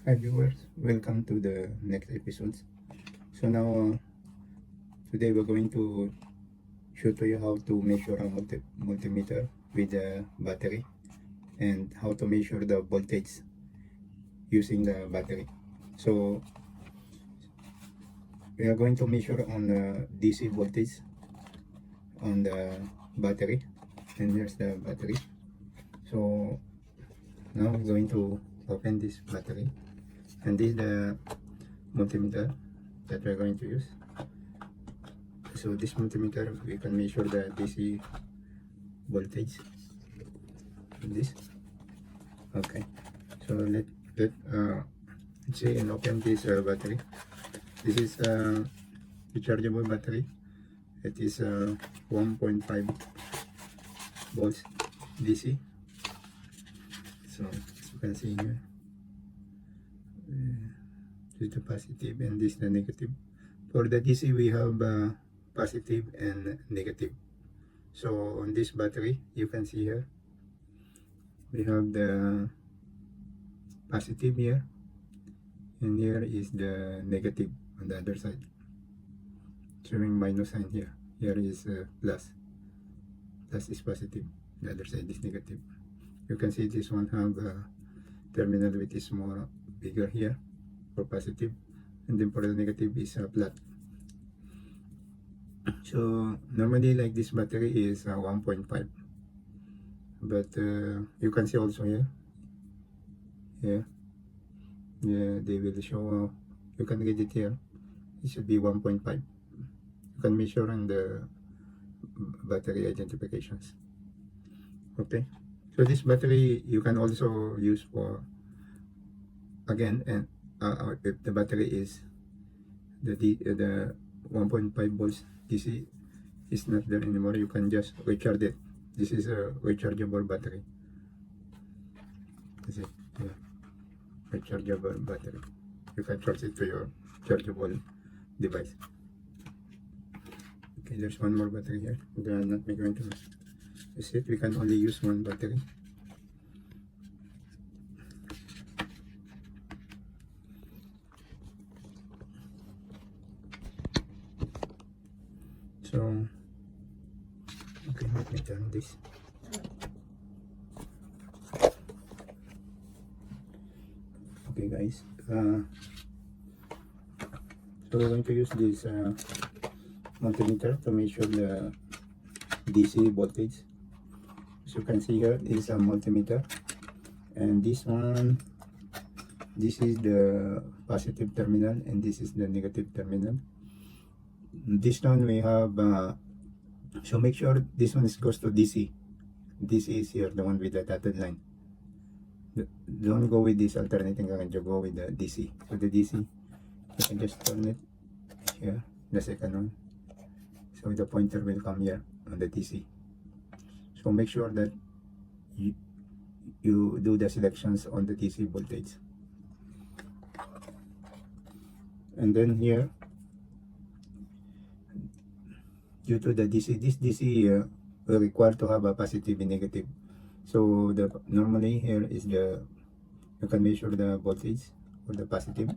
Hi viewers, welcome to the next episode. So now today we're going to show to you how to measure a multimeter with a battery and how to measure the voltage using the battery. So we are going to measure on the DC voltage on the battery, and here's the battery. So now we're going to open this battery, and this is the multimeter that we're going to use. So this multimeter, we can measure the DC voltage in this. Okay, so let's see and open this battery. This is a rechargeable battery. It is 1.5 volts DC. So as you can see here, this is the positive and this is the negative. For the DC, we have positive and negative. So on this battery, you can see here, we have the positive here, and here is the negative on the other side, showing minus sign here. Here is plus. Plus is positive, the other side is negative. You can see this one have a terminal which is more bigger here for positive, and then for the negative is flat. So normally like this battery is 1.5, but you can see also here, yeah, they will show, you can read it here, it should be 1.5. You can measure on the battery identifications. Okay, so this battery you can also use for, again, and if the battery is the 1.5 volts DC is not there anymore, you can just recharge it. This is a rechargeable battery. This is rechargeable battery. You can charge it to your chargeable device. Okay, there's one more battery here. We are not going to use it. We can only use one battery. So, okay, let me turn this. Okay, guys. So we're going to use this multimeter to measure the DC voltage. As you can see here is a multimeter, and this one, this is the positive terminal and this is the negative terminal. This one we have so make sure this one is goes to DC. This is here, the one with the dotted line. Don't go with this alternating current, you go with the DC. So the DC, you can just turn it here, the second one. So the pointer will come here on the DC. So make sure that you do the selections on the DC voltage. And then here, due to the DC, this DC will require to have a positive and negative. So the normally here is the, you can measure the voltage for the positive.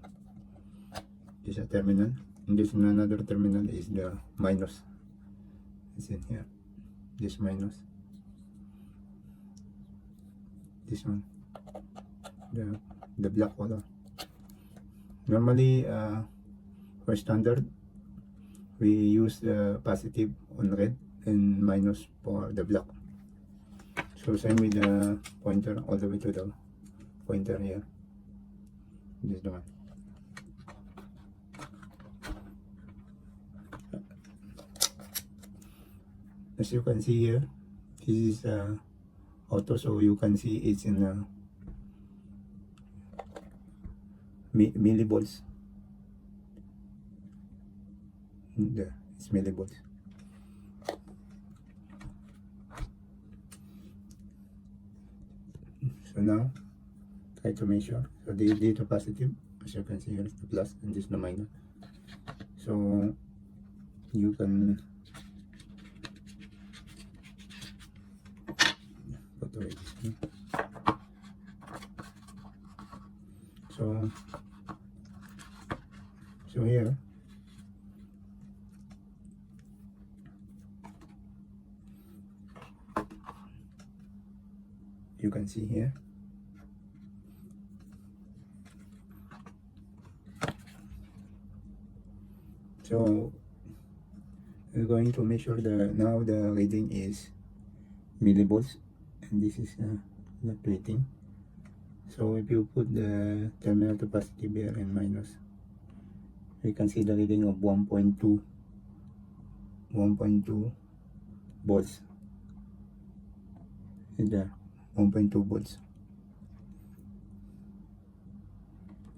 This is a terminal, and this another terminal is the minus. It's in here. This minus. This one, the black color. Normally for standard, we use the positive on red and minus for the black. So same with the pointer all the way to the pointer here. This is the one. As you can see here, this is auto, so you can see it's in millivolts. There, it's millivolts. So now, try to measure. So this is the positive, as you can see here, the plus, and this is the minus. So you can put away this one. So here you can see here. So we're going to measure now the reading is millivolts, and this is the rating. So if you put the terminal to positive here and minus, you can see the reading of 1.2 volts is there. 1.2 volts.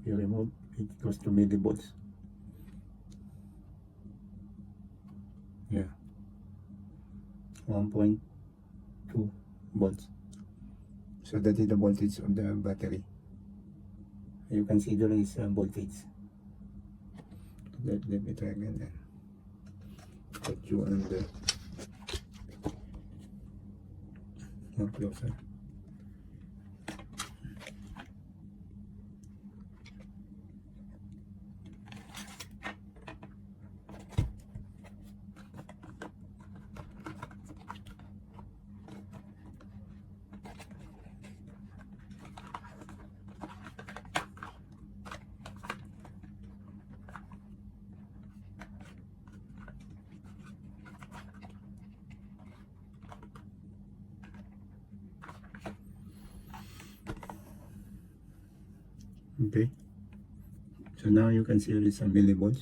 You remove it, goes to millivolts. Yeah, 1.2 volts. So that is the voltage of the battery. You can see there is voltage. Let me try again and put you on the more closer. Okay, so now you can see it's a millivolts.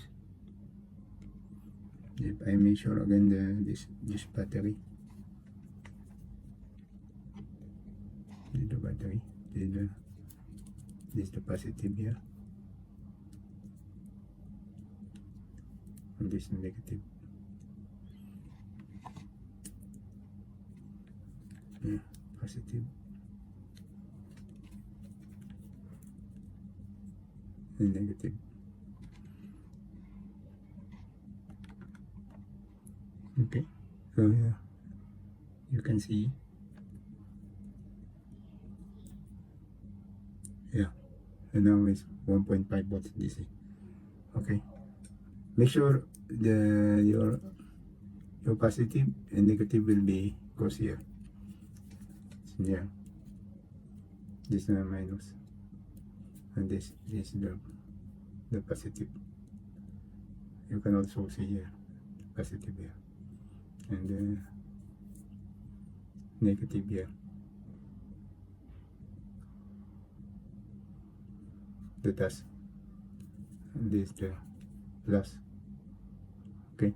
If I measure again this battery, the battery, this is the positive here, and this is negative. Yeah, positive and negative. Okay, so yeah, you can see, yeah, and now it's 1.5 volts DC. Okay, make sure your positive and negative will be goes here. So yeah, this is the minus, and this is the positive. You can also see here positive here, and negative here. The dash, and this the plus. Okay,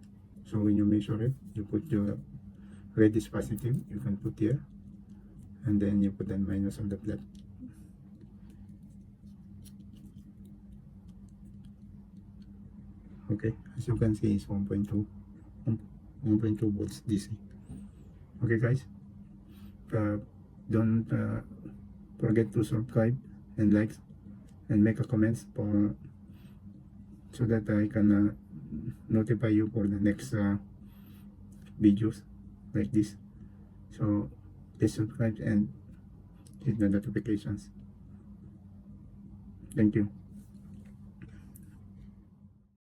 so when you measure it, you put your red is positive, you can put here, and then you put the minus on the flat. Okay, as you can see, it's 1.2 volts DC. Okay guys, don't forget to subscribe and like and make a comment so that I can notify you for the next videos like this. So please subscribe and hit the notifications. Thank you.